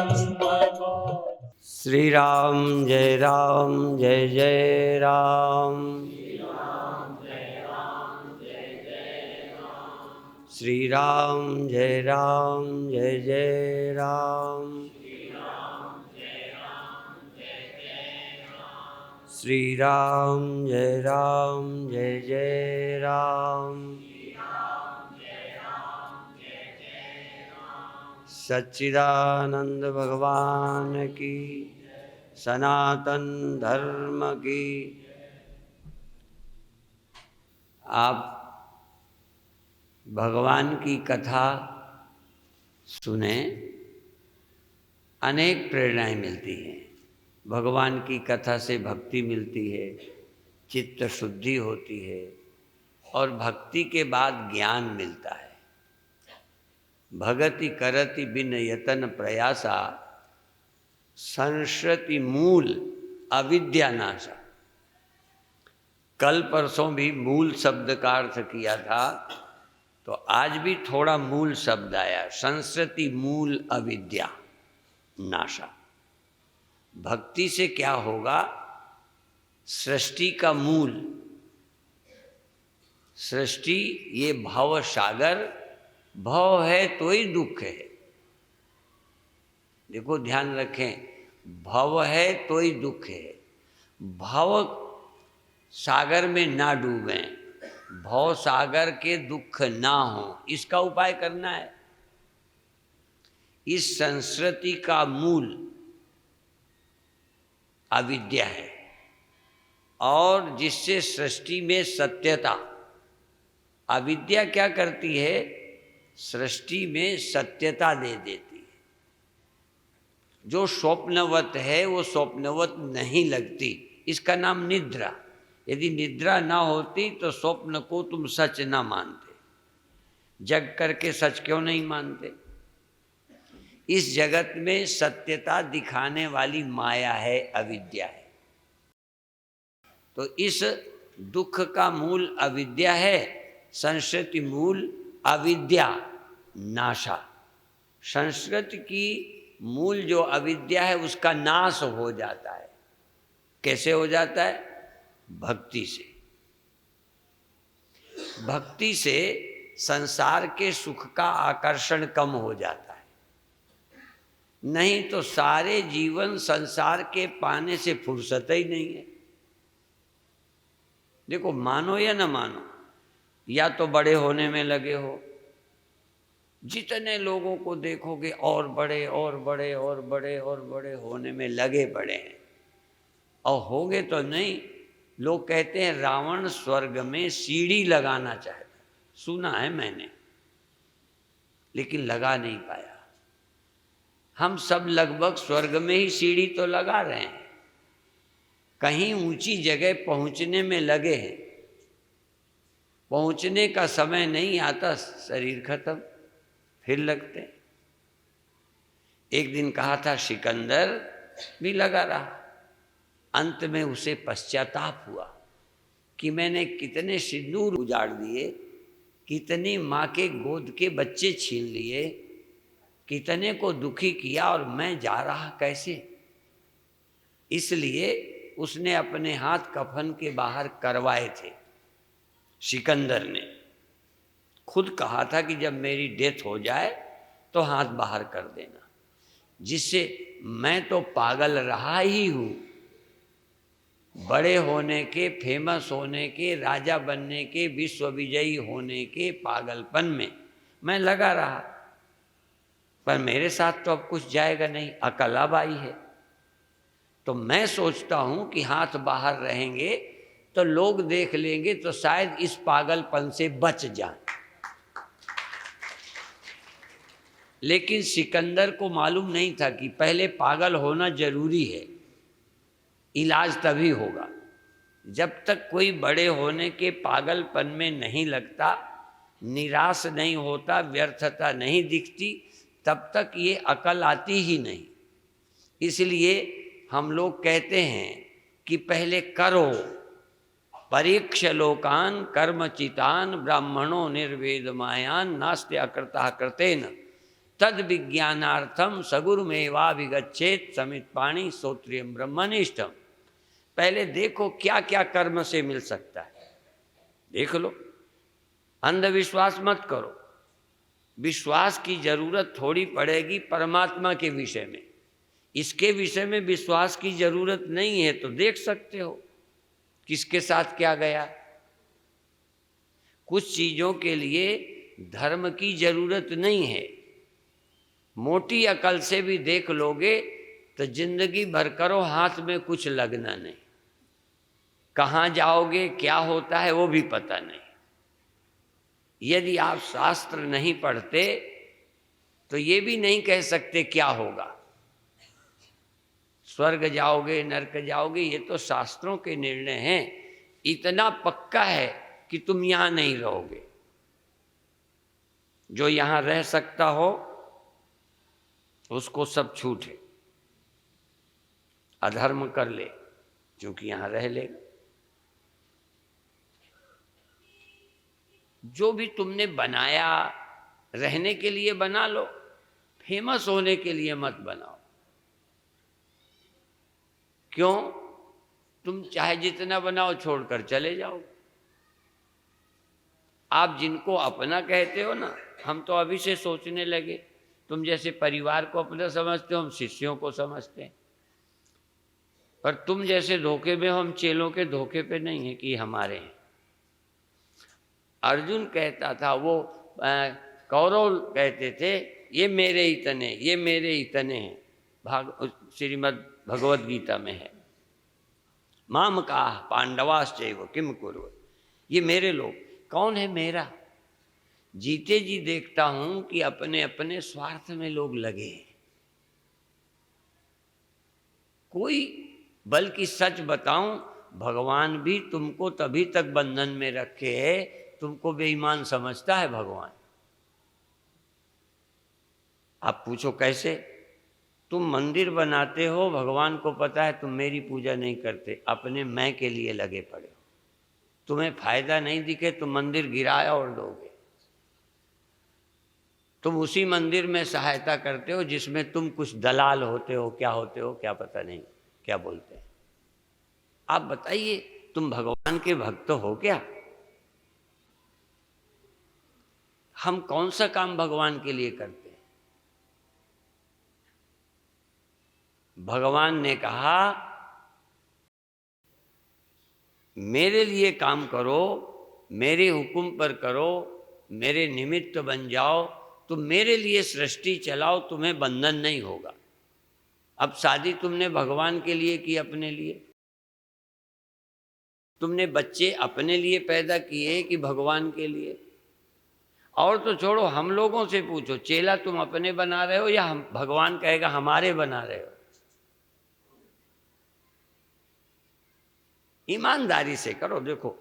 श्री राम जय जय राम। श्री राम जय जय राम। श्री राम जय जय राम। सच्चिदानंद भगवान की, सनातन धर्म की। आप भगवान की कथा सुने, अनेक प्रेरणाएं मिलती हैं। भगवान की कथा से भक्ति मिलती है, चित्त शुद्धि होती है और भक्ति के बाद ज्ञान मिलता है। भगति करति बिन यतन प्रयासा, संस्कृति मूल अविद्या नाशा। कल परसों भी मूल शब्द का अर्थ किया था, तो आज भी थोड़ा मूल शब्द आया, संस्कृति मूल अविद्या नाशा। भक्ति से क्या होगा? सृष्टि का मूल, सृष्टि ये भव सागर, भव है तो ही दुख है। देखो ध्यान रखें, भव है तो ही दुख है। भव सागर में ना डूबें, भव सागर के दुख ना हो, इसका उपाय करना है। इस संस्कृति का मूल अविद्या है और जिससे सृष्टि में सत्यता, अविद्या क्या करती है? सृष्टि में सत्यता दे देती है। जो स्वप्नवत है वो स्वप्नवत नहीं लगती, इसका नाम निद्रा। यदि निद्रा ना होती तो स्वप्न को तुम सच ना मानते। जग करके सच क्यों नहीं मानते? इस जगत में सत्यता दिखाने वाली माया है, अविद्या है। तो इस दुख का मूल अविद्या है, संस्कृति मूल अविद्या नाशा। संस्कृति की मूल जो अविद्या है उसका नाश हो जाता है। कैसे हो जाता है? भक्ति से। भक्ति से संसार के सुख का आकर्षण कम हो जाता है। नहीं तो सारे जीवन संसार के पाने से फुर्सत ही नहीं है। देखो, मानो या न मानो, या तो बड़े होने में लगे हो, जितने लोगों को देखोगे और बड़े और बड़े और बड़े और बड़े होने में लगे पड़े हैं, और होगे तो नहीं। लोग कहते हैं रावण स्वर्ग में सीढ़ी लगाना चाहता, सुना है मैंने, लेकिन लगा नहीं पाया। हम सब लगभग स्वर्ग में ही सीढ़ी तो लगा रहे हैं, कहीं ऊंची जगह पहुंचने में लगे हैं। पहुंचने का समय नहीं आता, शरीर खत्म, फिर लगते। एक दिन कहा था सिकंदर भी लगा रहा, अंत में उसे पश्चाताप हुआ कि मैंने कितने सिंदूर उजाड़ दिए, कितनी माँ के गोद के बच्चे छीन लिए, कितने को दुखी किया, और मैं जा रहा कैसे। इसलिए उसने अपने हाथ कफन के बाहर करवाए थे। सिकंदर ने खुद कहा था कि जब मेरी डेथ हो जाए तो हाथ बाहर कर देना, जिससे मैं तो पागल रहा ही हूँ। बड़े होने के, फेमस होने के, राजा बनने के, विश्व विजयी होने के पागलपन में मैं लगा रहा, पर मेरे साथ तो अब कुछ जाएगा नहीं, अकल अब आई है। तो मैं सोचता हूँ कि हाथ बाहर रहेंगे तो लोग देख लेंगे तो शायद इस पागलपन से बच जाएं। लेकिन सिकंदर को मालूम नहीं था कि पहले पागल होना जरूरी है, इलाज तभी होगा। जब तक कोई बड़े होने के पागलपन में नहीं लगता, निराश नहीं होता, व्यर्थता नहीं दिखती, तब तक ये अकल आती ही नहीं। इसलिए हम लोग कहते हैं कि पहले करो, परीक्ष लोकान कर्मचितान ब्राह्मणों निर्वेद मायान नास्ते अकृता कृतेन। तद विज्ञानार्थम सगुरुमेवाभिगच्छेत समित पाणी श्रोत्रियम ब्रह्मनिष्ठम। पहले देखो क्या क्या कर्म से मिल सकता है, देख लो। अंधविश्वास मत करो। विश्वास की जरूरत थोड़ी पड़ेगी परमात्मा के विषय में, इसके विषय में विश्वास की जरूरत नहीं है। तो देख सकते हो किसके साथ क्या गया। कुछ चीजों के लिए धर्म की जरूरत नहीं है, मोटी अकल से भी देख लोगे तो जिंदगी भर करो, हाथ में कुछ लगना नहीं। कहाँ जाओगे, क्या होता है वो भी पता नहीं। यदि आप शास्त्र नहीं पढ़ते तो ये भी नहीं कह सकते क्या होगा। स्वर्ग जाओगे नरक जाओगे ये तो शास्त्रों के निर्णय हैं। इतना पक्का है कि तुम यहां नहीं रहोगे। जो यहां रह सकता हो उसको सब छूट है, अधर्म कर ले क्योंकि यहां रह लेगा। जो भी तुमने बनाया रहने के लिए बना लो, फेमस होने के लिए मत बनाओ। क्यों? तुम चाहे जितना बनाओ छोड़कर चले जाओ। आप जिनको अपना कहते हो ना, हम तो अभी से सोचने लगे। तुम जैसे परिवार को अपना समझते हो, हम शिष्यों को समझते हैं। पर तुम जैसे धोखे में हो, हम चेलों के धोखे पे नहीं है कि हमारे हैं। अर्जुन कहता था, वो कौरव कहते थे ये मेरे इतने, ये मेरे इतने हैं। श्रीमद् भगवद गीता में है, माम का पांडवाश्चैव किम कुर्वन्। ये मेरे लोग। कौन है मेरा? जीते जी देखता हूं कि अपने अपने स्वार्थ में लोग लगे हैं। कोई, बल्कि सच बताऊं, भगवान भी तुमको तभी तक बंधन में रखे है, तुमको बेईमान समझता है भगवान। आप पूछो कैसे? तुम मंदिर बनाते हो, भगवान को पता है तुम मेरी पूजा नहीं करते, अपने मैं के लिए लगे पड़े हो। तुम्हें फायदा नहीं दिखे तो मंदिर गिराया और दोगे। तुम उसी मंदिर में सहायता करते हो जिसमें तुम कुछ दलाल होते हो, क्या होते हो क्या पता नहीं, क्या बोलते हैं। आप बताइए, तुम भगवान के भक्त हो क्या? हम कौन सा काम भगवान के लिए करते हैं? भगवान ने कहा मेरे लिए काम करो, मेरे हुक्म पर करो, मेरे निमित्त बन जाओ, तुम मेरे लिए सृष्टि चलाओ, तुम्हें बंधन नहीं होगा। अब शादी तुमने भगवान के लिए की, अपने लिए? तुमने बच्चे अपने लिए पैदा किए कि भगवान के लिए? और तो छोड़ो, हम लोगों से पूछो, चेला तुम अपने बना रहे हो या हम, भगवान कहेगा हमारे बना रहे हो? ईमानदारी से करो। देखो,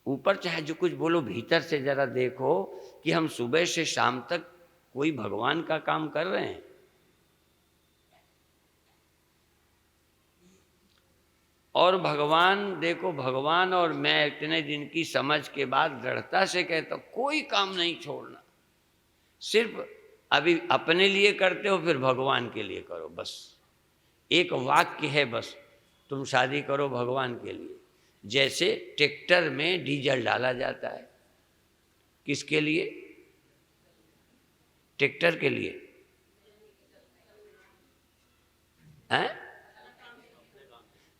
ऊपर चाहे जो कुछ बोलो, भीतर से जरा देखो कि हम सुबह से शाम तक कोई भगवान का काम कर रहे हैं। और भगवान, देखो, भगवान और मैं इतने दिन की समझ के बाद दृढ़ता से कहता हूं, कोई काम नहीं छोड़ना। सिर्फ अभी अपने लिए करते हो, फिर भगवान के लिए करो। बस एक वाक्य है, बस तुम शादी करो भगवान के लिए। जैसे ट्रैक्टर में डीजल डाला जाता है, किसके लिए? ट्रैक्टर के लिए हैं?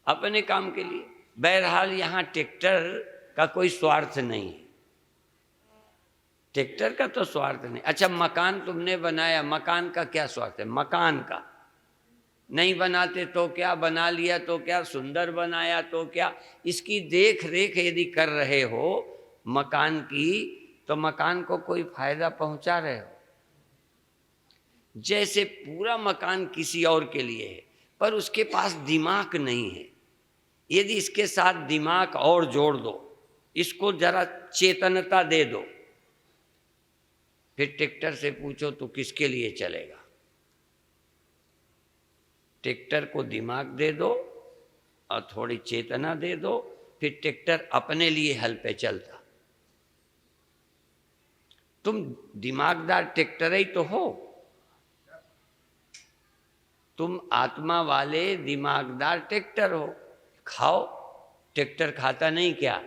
अपने काम के लिए। बहरहाल यहाँ ट्रैक्टर का कोई स्वार्थ नहीं है, ट्रैक्टर का तो स्वार्थ नहीं। अच्छा, मकान तुमने बनाया, मकान का क्या स्वार्थ है? मकान का नहीं बनाते तो क्या, बना लिया तो क्या, सुंदर बनाया तो क्या, इसकी देख रेख यदि कर रहे हो मकान की, तो मकान को कोई फायदा पहुंचा रहे हो। जैसे पूरा मकान किसी और के लिए है, पर उसके पास दिमाग नहीं है। यदि इसके साथ दिमाग और जोड़ दो, इसको जरा चेतनता दे दो, फिर ट्रैक्टर से पूछो तो किसके लिए चलेगा? ट्रैक्टर को दिमाग दे दो और थोड़ी चेतना दे दो, फिर ट्रैक्टर अपने लिए हल पे चलता। तुम दिमागदार ट्रैक्टर ही तो हो, तुम आत्मा वाले दिमागदार ट्रैक्टर हो। खाओ, ट्रैक्टर खाता नहीं क्या?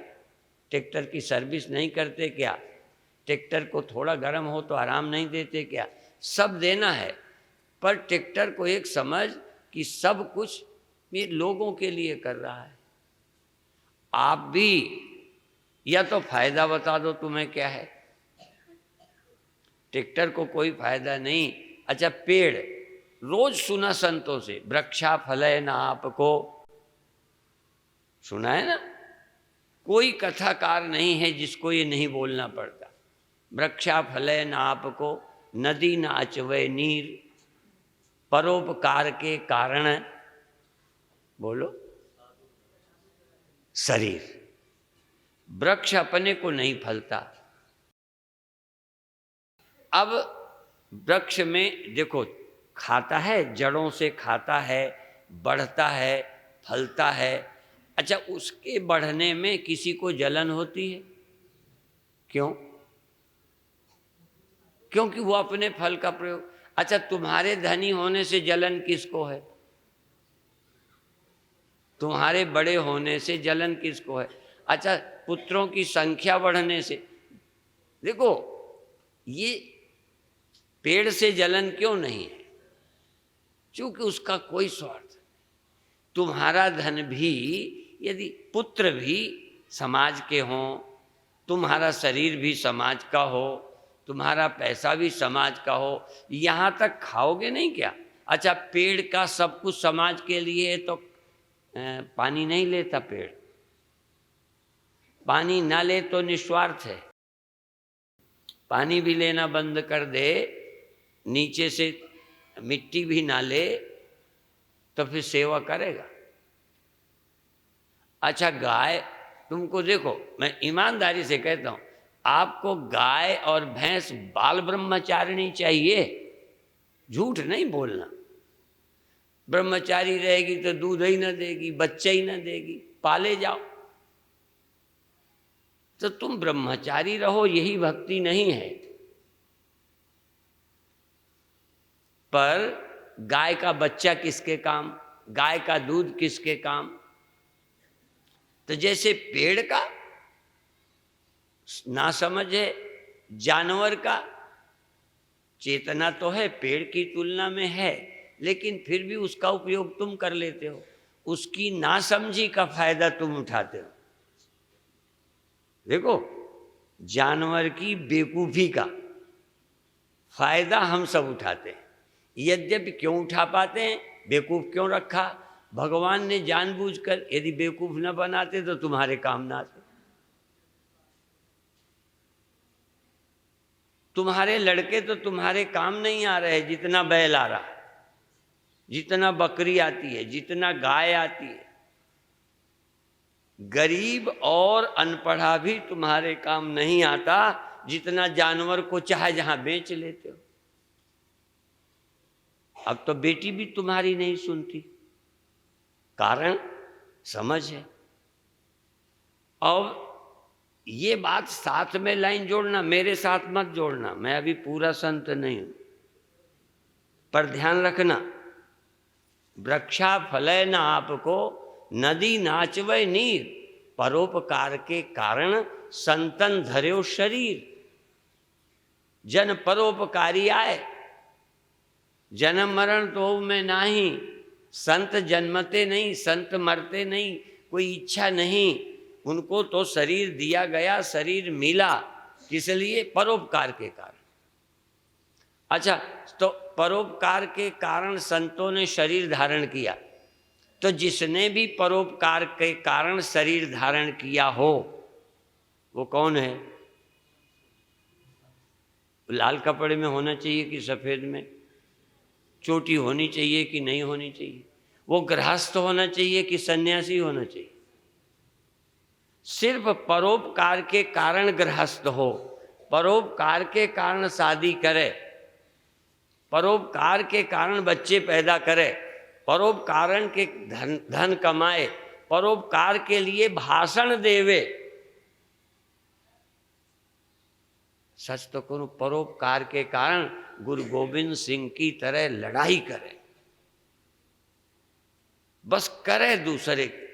ट्रैक्टर की सर्विस नहीं करते क्या? ट्रैक्टर को थोड़ा गर्म हो तो आराम नहीं देते क्या? सब देना है, पर ट्रैक्टर को एक समझ कि सब कुछ ये लोगों के लिए कर रहा है। आप भी या तो फायदा बता दो तुम्हें क्या है, ट्रैक्टर को कोई फायदा नहीं। अच्छा, पेड़ रोज सुना संतों से, वृक्षा फलय न आपको, सुना है ना? कोई कथाकार नहीं है जिसको ये नहीं बोलना पड़ता। वृक्षा फलय न आपको, नदी न अचवे नीर, परोपकार के कारण, बोलो, शरीर। वृक्ष अपने को नहीं फलता। अब वृक्ष में देखो, खाता है, जड़ों से खाता है, बढ़ता है, फलता है। अच्छा, उसके बढ़ने में किसी को जलन होती है? क्यों? क्योंकि वो अपने फल का प्रयोग। अच्छा, तुम्हारे धनी होने से जलन किसको है? तुम्हारे बड़े होने से जलन किसको है? अच्छा, पुत्रों की संख्या बढ़ने से। देखो, ये पेड़ से जलन क्यों नहीं है? क्योंकि उसका कोई स्वार्थ। तुम्हारा धन भी, यदि पुत्र भी समाज के हों, तुम्हारा शरीर भी समाज का हो, तुम्हारा पैसा भी समाज का हो, यहाँ तक खाओगे नहीं क्या? अच्छा, पेड़ का सब कुछ समाज के लिए है तो पानी नहीं लेता पेड़? पानी ना ले तो निस्वार्थ है। पानी भी लेना बंद कर दे, नीचे से मिट्टी भी ना ले, तो फिर सेवा करेगा? अच्छा, गाय, तुमको देखो, मैं ईमानदारी से कहता हूं, आपको गाय और भैंस बाल ब्रह्मचारिणी चाहिए, झूठ नहीं बोलना। ब्रह्मचारी रहेगी तो दूध ही न देगी, बच्चे ही न देगी, पाले जाओ। तो तुम ब्रह्मचारी रहो, यही भक्ति नहीं है। पर गाय का बच्चा किसके काम? गाय का दूध किसके काम? तो जैसे पेड़ का ना समझ है, जानवर का चेतना तो है, पेड़ की तुलना में है, लेकिन फिर भी उसका उपयोग तुम कर लेते हो, उसकी नासमझी का फायदा तुम उठाते हो। देखो, जानवर की बेवकूफी का फायदा हम सब उठाते हैं। यद्यपि क्यों उठा पाते हैं? बेवकूफ क्यों रखा? भगवान ने जानबूझकर, यदि बेवकूफ न बनाते तो तुम्हारे काम ना आते। तुम्हारे लड़के तो तुम्हारे काम नहीं आ रहे जितना बैल आ रहा है, जितना बकरी आती है, जितना गाय आती है। गरीब और अनपढ़ा भी तुम्हारे काम नहीं आता जितना जानवर को चाहे जहां बेच लेते हो। अब तो बेटी भी तुम्हारी नहीं सुनती, कारण समझ है। और ये बात साथ में लाइन जोड़ना, मेरे साथ मत जोड़ना, मैं अभी पूरा संत नहीं हूं, पर ध्यान रखना, वृक्षा फलय न आपको, नदी नाचवे नीर, परोपकार के कारण संतन धर्यो शरीर। जन परोपकारी आए, जन्म मरण तो में नाही, संत जन्मते नहीं, संत मरते नहीं, कोई इच्छा नहीं, उनको तो शरीर दिया गया, शरीर मिला, किस लिए? परोपकार के कारण। अच्छा, तो परोपकार के कारण संतों ने शरीर धारण किया, तो जिसने भी परोपकार के कारण शरीर धारण किया हो वो कौन है? लाल कपड़े में होना चाहिए कि सफेद में? चोटी होनी चाहिए कि नहीं होनी चाहिए? वो गृहस्थ होना चाहिए कि सन्यासी होना चाहिए? सिर्फ परोपकार के कारण गृहस्थ हो, परोपकार के कारण शादी करे, परोपकार के कारण बच्चे पैदा करे, परोपकार के धन कमाए, परोपकार के लिए भाषण देवे, सच तो करो, परोपकार के कारण गुरु गोविंद सिंह की तरह लड़ाई करे, बस करे दूसरे के,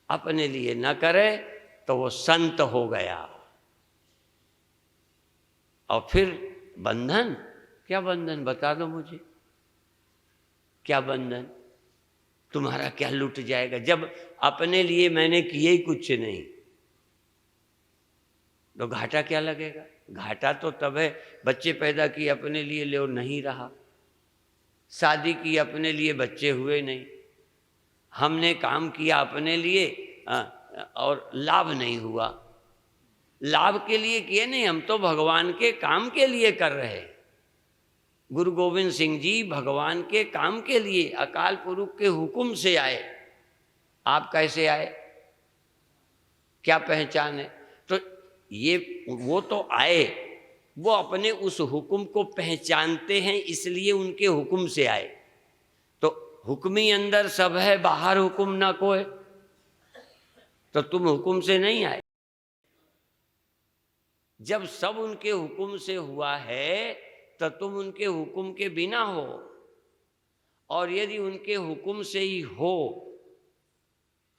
अपने लिए न करे तो वो संत हो गया। और फिर बंधन, क्या बंधन बता दो मुझे, क्या बंधन, तुम्हारा क्या लुट जाएगा? जब अपने लिए मैंने किए ही कुछ नहीं तो घाटा क्या लगेगा? घाटा तो तब है, बच्चे पैदा किए अपने लिए, ले नहीं रहा, शादी की अपने लिए, बच्चे हुए नहीं, हमने काम किया अपने लिए और लाभ नहीं हुआ। लाभ के लिए किए नहीं, हम तो भगवान के काम के लिए कर रहे। गुरु गोविंद सिंह जी भगवान के काम के लिए अकाल पुरुष के हुक्म से आए। आप कैसे आए, क्या पहचान है? तो ये वो तो आए, वो अपने उस हुक्म को पहचानते हैं, इसलिए उनके हुक्म से आए। तो हुक्म ही अंदर सब है, बाहर हुक्म ना कोई, तो तुम हुक्म से नहीं आए। जब सब उनके हुक्म से हुआ है तो तुम उनके हुक्म के बिना हो, और यदि उनके हुक्म से ही हो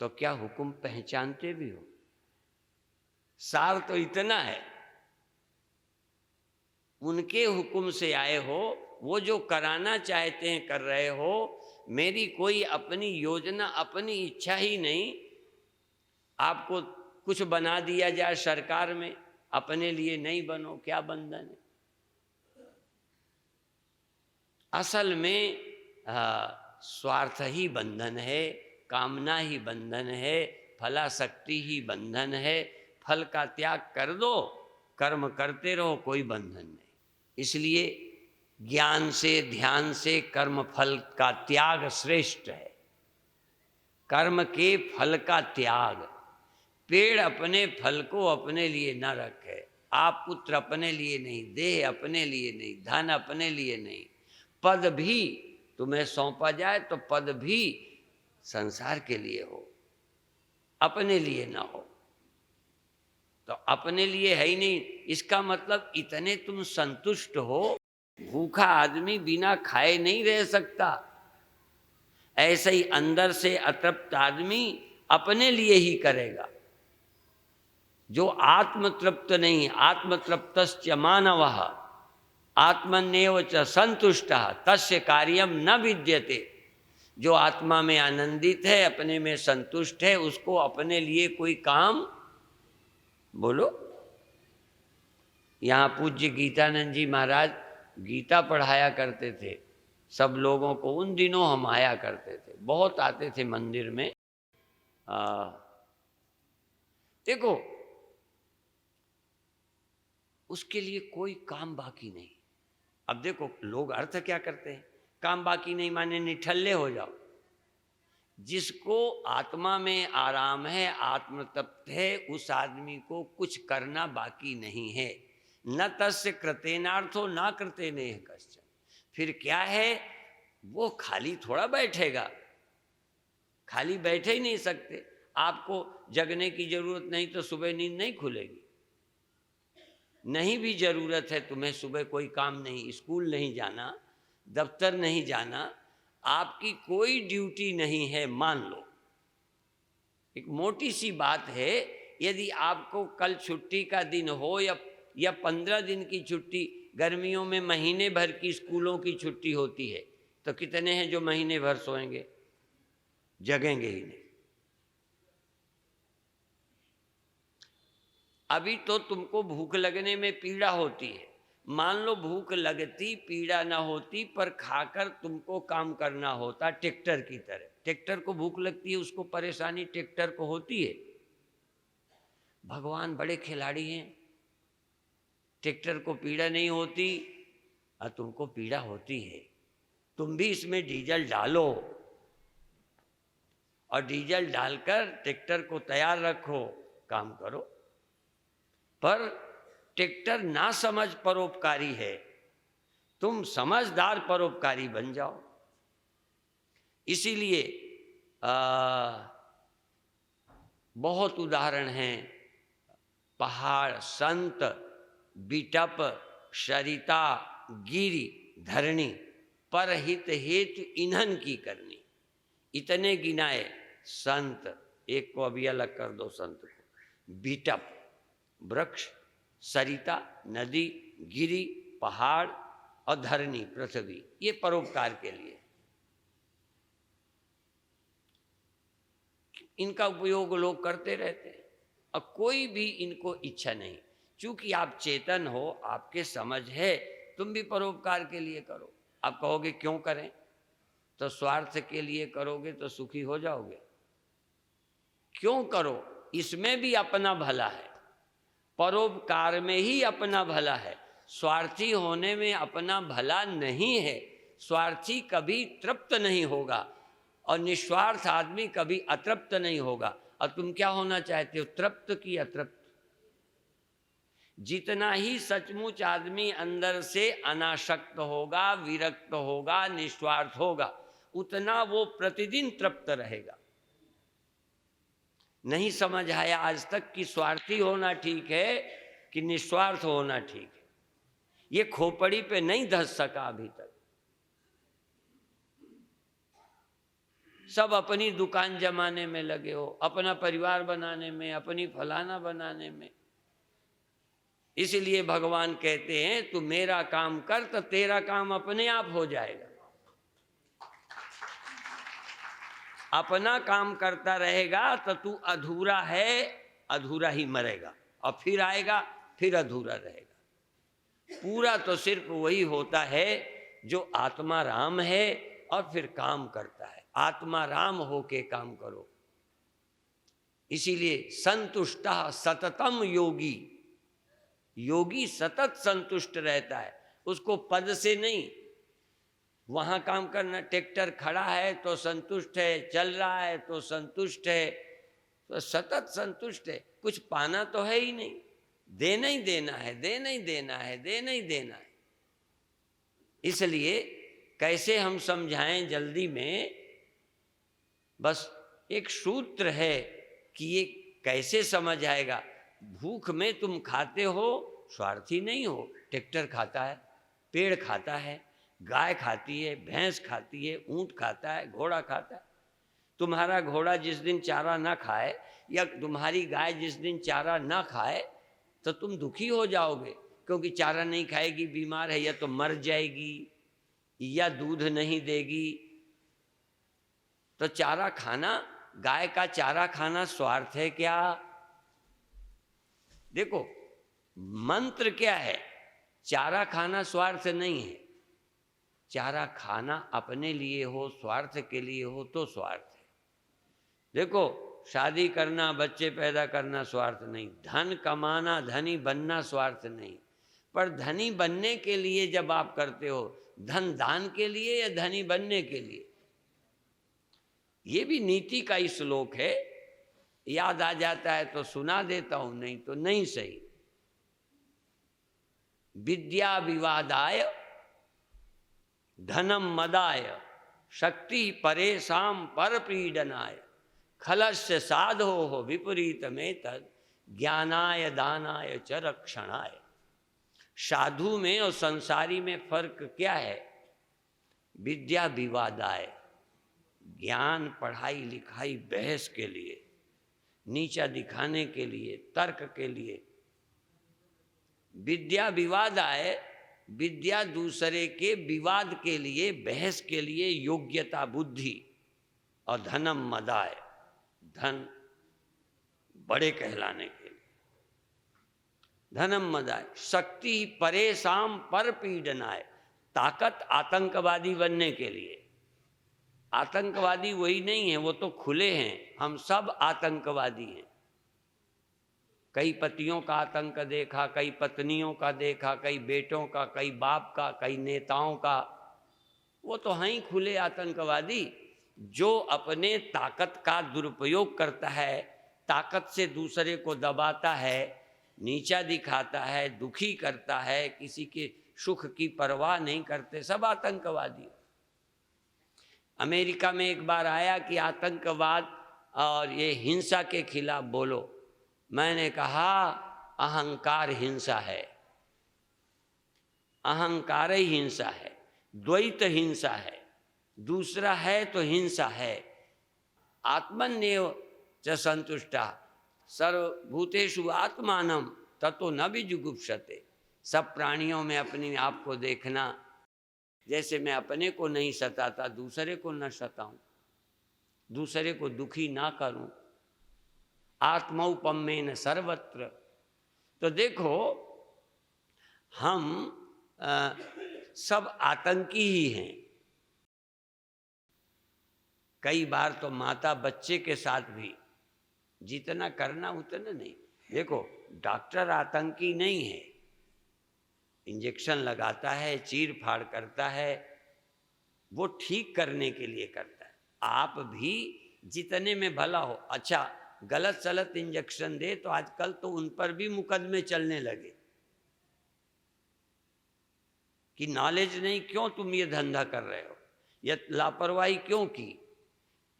तो क्या हुक्म पहचानते भी हो? सार तो इतना है, उनके हुक्म से आए हो, वो जो कराना चाहते हैं कर रहे हो, मेरी कोई अपनी योजना, अपनी इच्छा ही नहीं। आपको कुछ बना दिया जाए सरकार में, अपने लिए नहीं बनो, क्या बंधन है? असल में स्वार्थ ही बंधन है, कामना ही बंधन है, फलाशक्ति ही बंधन है। फल का त्याग कर दो, कर्म करते रहो, कोई बंधन नहीं। इसलिए ज्ञान से, ध्यान से कर्म फल का त्याग श्रेष्ठ है। कर्म के फल का त्याग, पेड़ अपने फल को अपने लिए न रखे, आप पुत्र अपने लिए नहीं, देह अपने लिए नहीं, धन अपने लिए नहीं, पद भी तुम्हें सौंपा जाए तो पद भी संसार के लिए हो, अपने लिए ना हो। तो अपने लिए है ही नहीं, इसका मतलब इतने तुम संतुष्ट हो। भूखा आदमी बिना खाए नहीं रह सकता, ऐसे ही अंदर से अतृप्त आदमी अपने लिए ही करेगा। जो आत्मतृप्त नहीं, आत्मतृप्तश्च मानवः आत्मन्येव च संतुष्टः तस्य कार्यम न विद्यते। जो आत्मा में आनंदित है, अपने में संतुष्ट है, उसको अपने लिए कोई काम, बोलो। यहाँ पूज्य गीतानंद जी महाराज गीता पढ़ाया करते थे सब लोगों को। उन दिनों हम आया करते थे, बहुत आते थे मंदिर में। देखो, उसके लिए कोई काम बाकी नहीं। अब देखो लोग अर्थ क्या करते हैं, काम बाकी नहीं माने निठल्ले हो जाओ। जिसको आत्मा में आराम है, आत्मतप्त है, उस आदमी को कुछ करना बाकी नहीं है। न तस्य कृतेनार्थो न कृतेनेह कश्चन। फिर क्या है, वो खाली थोड़ा बैठेगा, खाली बैठे ही नहीं सकते। आपको जगने की जरूरत नहीं तो सुबह नींद नहीं खुलेगी। नहीं भी जरूरत है तुम्हें, सुबह कोई काम नहीं, स्कूल नहीं जाना, दफ्तर नहीं जाना, आपकी कोई ड्यूटी नहीं है, मान लो। एक मोटी सी बात है, यदि आपको कल छुट्टी का दिन हो या 15 दिन की छुट्टी, गर्मियों में महीने भर की स्कूलों की छुट्टी होती है, तो कितने हैं जो महीने भर सोएंगे, जगेंगे ही नहीं। अभी तो तुमको भूख लगने में पीड़ा होती है, मान लो भूख लगती, पीड़ा ना होती, पर खाकर तुमको काम करना होता ट्रैक्टर की तरह। ट्रैक्टर को भूख लगती है, उसको परेशानी ट्रैक्टर को होती है। भगवान बड़े खिलाड़ी हैं, ट्रैक्टर को पीड़ा नहीं होती और तुमको पीड़ा होती है। तुम भी इसमें डीजल डालो और डीजल डालकर ट्रैक्टर को तैयार रखो, काम करो। पर ट्रैक्टर ना समझ परोपकारी है, तुम समझदार परोपकारी बन जाओ। इसीलिए बहुत उदाहरण हैं। पहाड़ संत बिटप, सरिता, गिरि, धरणी, परहित हेतु इन्हन की करनी। इतने गिनाए संत, एक को अभी अलग कर दो संत को। बिटप वृक्ष, सरिता नदी, गिरि पहाड़ और धरणी पृथ्वी, ये परोपकार के लिए। इनका उपयोग लोग करते रहते हैं और कोई भी इनको इच्छा नहीं। चूंकि आप चेतन हो, आपके समझ है, तुम भी परोपकार के लिए करो। आप कहोगे क्यों करें, तो स्वार्थ के लिए करोगे तो सुखी हो जाओगे। क्यों करो, इसमें भी अपना भला है, परोपकार में ही अपना भला है। स्वार्थी होने में अपना भला नहीं है। स्वार्थी कभी तृप्त नहीं होगा और निस्वार्थ आदमी कभी अतृप्त नहीं होगा। और तुम क्या होना चाहते हो, तृप्त की अतृप्त? जितना ही सचमुच आदमी अंदर से अनासक्त होगा, विरक्त होगा, निस्वार्थ होगा, उतना वो प्रतिदिन तृप्त रहेगा। नहीं समझ आया आज तक कि स्वार्थी होना ठीक है कि निस्वार्थ होना ठीक है। ये खोपड़ी पे नहीं धस सका अभी तक। सब अपनी दुकान जमाने में लगे हो, अपना परिवार बनाने में, अपनी फलाना बनाने में। इसलिए भगवान कहते हैं तू मेरा काम कर तो तेरा काम अपने आप हो जाएगा। अपना काम करता रहेगा तो तू अधूरा है, अधूरा ही मरेगा और फिर आएगा, फिर अधूरा रहेगा। पूरा तो सिर्फ वही होता है जो आत्मा राम है और फिर काम करता है। आत्मा राम होके काम करो। इसीलिए संतुष्टः सततम योगी, योगी सतत संतुष्ट रहता है, उसको पद से नहीं। वहाँ काम करना, ट्रैक्टर खड़ा है तो संतुष्ट है, चल रहा है तो संतुष्ट है, तो सतत संतुष्ट है। कुछ पाना तो है ही नहीं, देना ही देना है, देना ही देना है, देना ही देना है। इसलिए कैसे हम समझाएं जल्दी में, बस एक सूत्र है कि ये कैसे समझ आएगा। भूख में तुम खाते हो, स्वार्थी नहीं हो। ट्रैक्टर खाता है, पेड़ खाता है, गाय खाती है, भैंस खाती है, ऊंट खाता है, घोड़ा खाता है। तुम्हारा घोड़ा जिस दिन चारा ना खाए या तुम्हारी गाय जिस दिन चारा ना खाए तो तुम दुखी हो जाओगे, क्योंकि चारा नहीं खाएगी, बीमार है, या तो मर जाएगी या दूध नहीं देगी। तो चारा खाना, गाय का चारा खाना स्वार्थ है क्या? देखो मंत्र क्या है, चारा खाना स्वार्थ नहीं है। चारा खाना अपने लिए हो, स्वार्थ के लिए हो तो स्वार्थ है। देखो शादी करना, बच्चे पैदा करना स्वार्थ नहीं, धन कमाना, धनी बनना स्वार्थ नहीं। पर धनी बनने के लिए जब आप करते हो, धन दान के लिए या धनी बनने के लिए? ये भी नीति का ही श्लोक है, याद आ जाता है तो सुना देता हूं, नहीं तो नहीं सही। विद्या विवादाय धनम मदाय शक्ति परेशान पर पीडनाय खलस्य साधो हो विपरीत में तद ज्ञानाय दानाय च रक्षणाय। साधु में और संसारी में फर्क क्या है? विद्या विवादाय, ज्ञान पढ़ाई लिखाई बहस के लिए, नीचा दिखाने के लिए, तर्क के लिए। विद्या विवादाय, विद्या दूसरे के विवाद के लिए, बहस के लिए, योग्यता बुद्धि। और धनम मदाय, धन बड़े कहलाने के लिए। धनम मदाय शक्ति परेशान पर पीडनाय, ताकत आतंकवादी बनने के लिए। आतंकवादी वही नहीं है, वो तो खुले हैं, हम सब आतंकवादी हैं। कई पतियों का आतंक देखा, कई पत्नियों का देखा, कई बेटों का, कई बाप का, कई नेताओं का। वो तो हैं ही खुले आतंकवादी, जो अपने ताकत का दुरुपयोग करता है, ताकत से दूसरे को दबाता है, नीचा दिखाता है, दुखी करता है, किसी के सुख की परवाह नहीं करते, सब आतंकवादी। अमेरिका में एक बार आया कि आतंकवाद और ये हिंसा के खिलाफ बोलो। मैंने कहा अहंकार हिंसा है, अहंकार ही हिंसा है, द्वैत हिंसा है, दूसरा है तो हिंसा है। आत्मन्येव च संतुष्टा सर्वभूतेषु आत्मानं ततो न विजुगुप्सते। सब प्राणियों में अपने आप को देखना, जैसे मैं अपने को नहीं सताता दूसरे को न सताऊं, दूसरे को दुखी ना करूं। आत्मौपम्येन सर्वत्र। तो देखो हम सब आतंकी ही हैं। कई बार तो माता बच्चे के साथ भी जितना करना उतना नहीं। देखो डॉक्टर आतंकी नहीं है, इंजेक्शन लगाता है, चीर फाड़ करता है, वो ठीक करने के लिए करता है। आप भी जितने में भला हो। अच्छा गलत सलत इंजेक्शन दे तो आजकल तो उन पर भी मुकदमे चलने लगे कि नॉलेज नहीं, क्यों तुम ये धंधा कर रहे हो, ये लापरवाही क्यों की।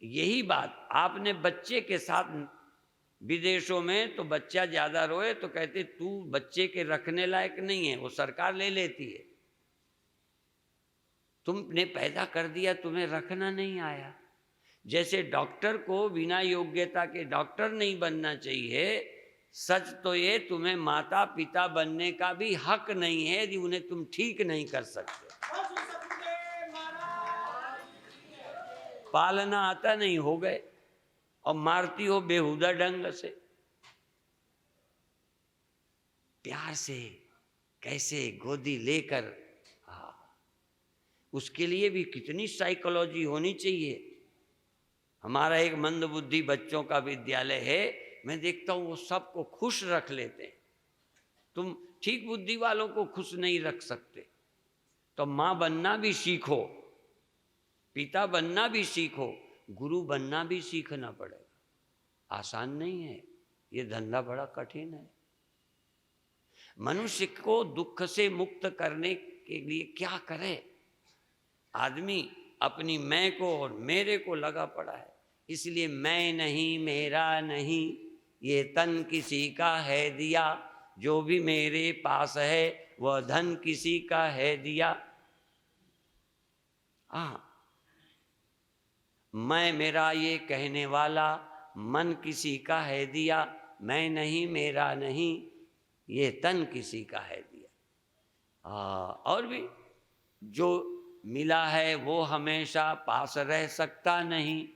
यही बात आपने बच्चे के साथ, विदेशों में तो बच्चा ज़्यादा रोए तो कहते तू बच्चे के रखने लायक नहीं है, वो सरकार ले लेती है। तुमने पैदा कर दिया, तुम्हें रखना नहीं आया। जैसे डॉक्टर को बिना योग्यता के डॉक्टर नहीं बनना चाहिए, सच तो ये तुम्हें माता पिता बनने का भी हक नहीं है यदि उन्हें तुम ठीक नहीं कर सकते। पालना आता नहीं, हो गए और मारती हो बेहुदा ढंग से। प्यार से कैसे गोदी लेकर, उसके लिए भी कितनी साइकोलॉजी होनी चाहिए। हमारा एक मंदबुद्धि बच्चों का विद्यालय है, मैं देखता हूँ वो सबको खुश रख लेते हैं। तुम ठीक बुद्धि वालों को खुश नहीं रख सकते, तो माँ बनना भी सीखो, पिता बनना भी सीखो, गुरु बनना भी सीखना पड़ेगा। आसान नहीं है, ये धंधा बड़ा कठिन है। मनुष्य को दुख से मुक्त करने के लिए क्या करे? आदमी अपनी मैं को और मेरे को लगा पड़ा है। इसलिए मैं नहीं मेरा नहीं, ये तन किसी का है दिया, जो भी मेरे पास है वह धन किसी का है दिया। मैं मेरा ये कहने वाला मन किसी का है दिया, मैं नहीं मेरा नहीं, ये तन किसी का है दिया। और भी जो मिला है वो हमेशा पास रह सकता नहीं।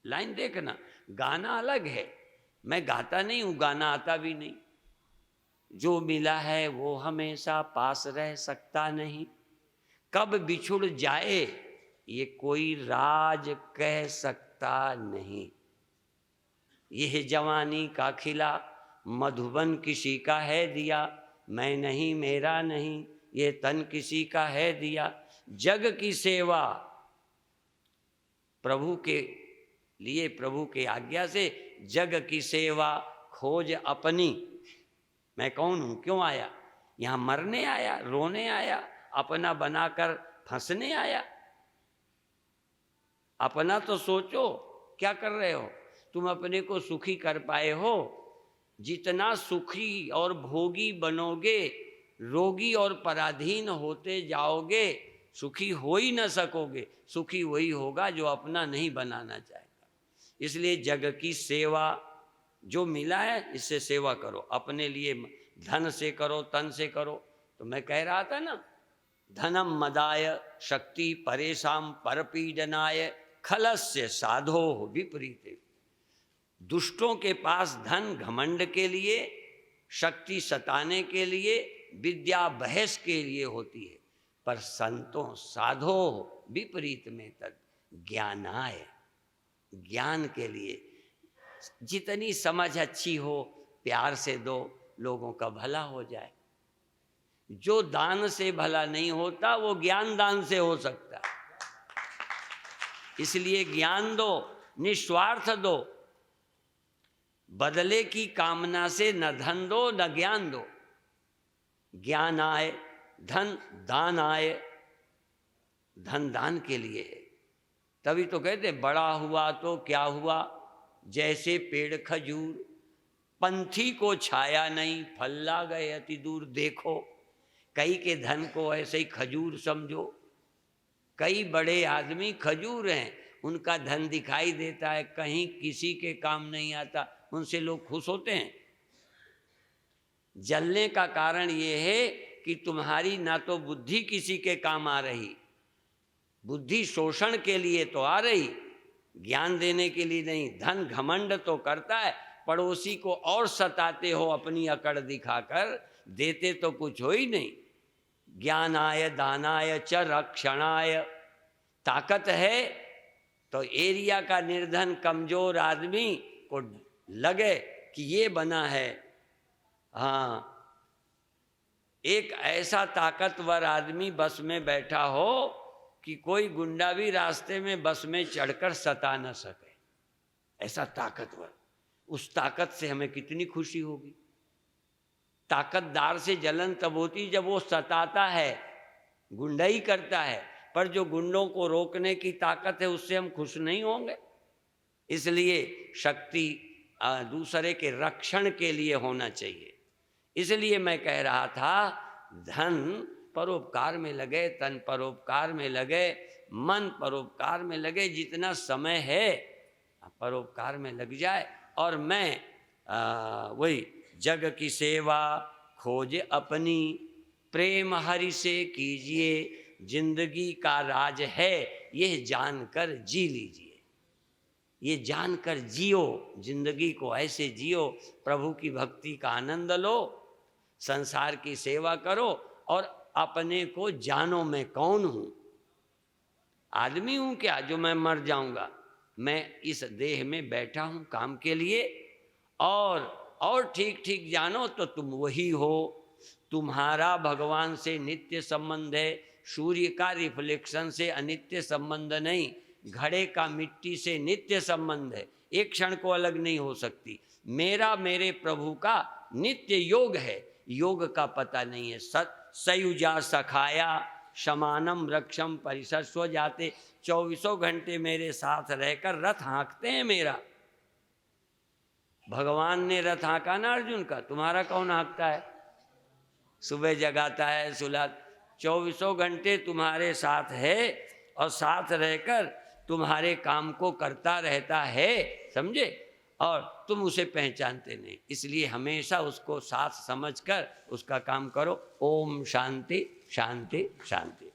लाइन देखना, गाना अलग है, मैं गाता नहीं हूँ, गाना आता भी नहीं। जो मिला है वो हमेशा पास रह सकता नहीं, कब बिछुड़ जाए ये कोई राज कह सकता नहीं। यह जवानी का खिला मधुबन किसी का है दिया, मैं नहीं मेरा नहीं, ये तन किसी का है दिया। जग की सेवा प्रभु के लिए, प्रभु के आज्ञा से जग की सेवा खोज अपनी। मैं कौन हूँ, क्यों आया यहाँ? मरने आया, रोने आया, अपना बनाकर फंसने आया? अपना तो सोचो, क्या कर रहे हो तुम? अपने को सुखी कर पाए हो? जितना सुखी और भोगी बनोगे, रोगी और पराधीन होते जाओगे, सुखी हो ही न सकोगे। सुखी वही होगा जो अपना नहीं बनाना चाहेगा। इसलिए जग की सेवा, जो मिला है इससे सेवा करो। अपने लिए धन से करो, तन से करो। तो मैं कह रहा था ना, धनम मदाय शक्ति परेशान परपीडनाय खलस्य साधो विपरीते। दुष्टों के पास धन घमंड के लिए, शक्ति सताने के लिए, विद्या बहस के लिए होती है, पर संतों साधो विपरीत में तद ज्ञानाय, ज्ञान के लिए। जितनी समझ अच्छी हो प्यार से दो, लोगों का भला हो जाए। जो दान से भला नहीं होता वो ज्ञान दान से हो सकता है। इसलिए ज्ञान दो, निस्वार्थ दो, बदले की कामना से न धन दो न ज्ञान दो। ज्ञान आए, धन दान आए। धन दान के लिए है। तभी तो कहते बड़ा हुआ तो क्या हुआ, जैसे पेड़ खजूर, पंथी को छाया नहीं, फल ला गए अति दूर। देखो कई के धन को ऐसे ही खजूर समझो। कई बड़े आदमी खजूर हैं, उनका धन दिखाई देता है, कहीं किसी के काम नहीं आता, उनसे लोग खुश होते हैं। जलने का कारण ये है कि तुम्हारी ना तो बुद्धि किसी के काम आ रही, बुद्धि शोषण के लिए तो आ रही, ज्ञान देने के लिए नहीं। धन घमंड तो करता है, पड़ोसी को और सताते हो अपनी अकड़ दिखाकर, देते तो कुछ हो ही नहीं। ज्ञानाय दानाय च रक्षणाय, ताकत है तो एरिया का निर्धन कमजोर आदमी को लगे कि ये बना है, हाँ, एक ऐसा ताकतवर आदमी बस में बैठा हो कि कोई गुंडा भी रास्ते में बस में चढ़कर सता न सके, ऐसा ताकतवर। उस ताकत से हमें कितनी खुशी होगी। ताकतदार से जलन तब होती जब वो सताता है, गुंडाई करता है, पर जो गुंडों को रोकने की ताकत है उससे हम खुश नहीं होंगे। इसलिए शक्ति दूसरे के रक्षण के लिए होना चाहिए। इसलिए मैं कह रहा था, धन परोपकार में लगे, तन परोपकार में लगे, मन परोपकार में लगे, जितना समय है परोपकार में लग जाए। और मैं वही जग की सेवा खोज अपनी, प्रेम हरि से कीजिए, जिंदगी का राज है यह जानकर जी लीजिए। ये जानकर जियो, जिंदगी को ऐसे जियो, प्रभु की भक्ति का आनंद लो, संसार की सेवा करो और अपने को जानो मैं कौन हूँ। आदमी हूँ क्या जो मैं मर जाऊँगा? मैं इस देह में बैठा हूँ काम के लिए। और ठीक ठीक जानो तो तुम वही हो। तुम्हारा भगवान से नित्य संबंध है, सूर्य का रिफ्लेक्शन से अनित्य संबंध नहीं, घड़े का मिट्टी से नित्य संबंध है, एक क्षण को अलग नहीं हो सकती। मेरा मेरे प्रभु का नित्य योग है, योग का पता नहीं है। सयुजा सखाया शमानम रक्षम परिसस्व जाते, 24 घंटे मेरे साथ रहकर रथ हाँकते हैं मेरा। भगवान ने रथ हाँका ना अर्जुन का, तुम्हारा कौन हाँकता है? सुबह जगाता है, सुला, 24 घंटे तुम्हारे साथ है और साथ रहकर तुम्हारे काम को करता रहता है, समझे? और तुम उसे पहचानते नहीं, इसलिए हमेशा उसको साथ समझकर उसका काम करो। ओम शांति शांति शांति।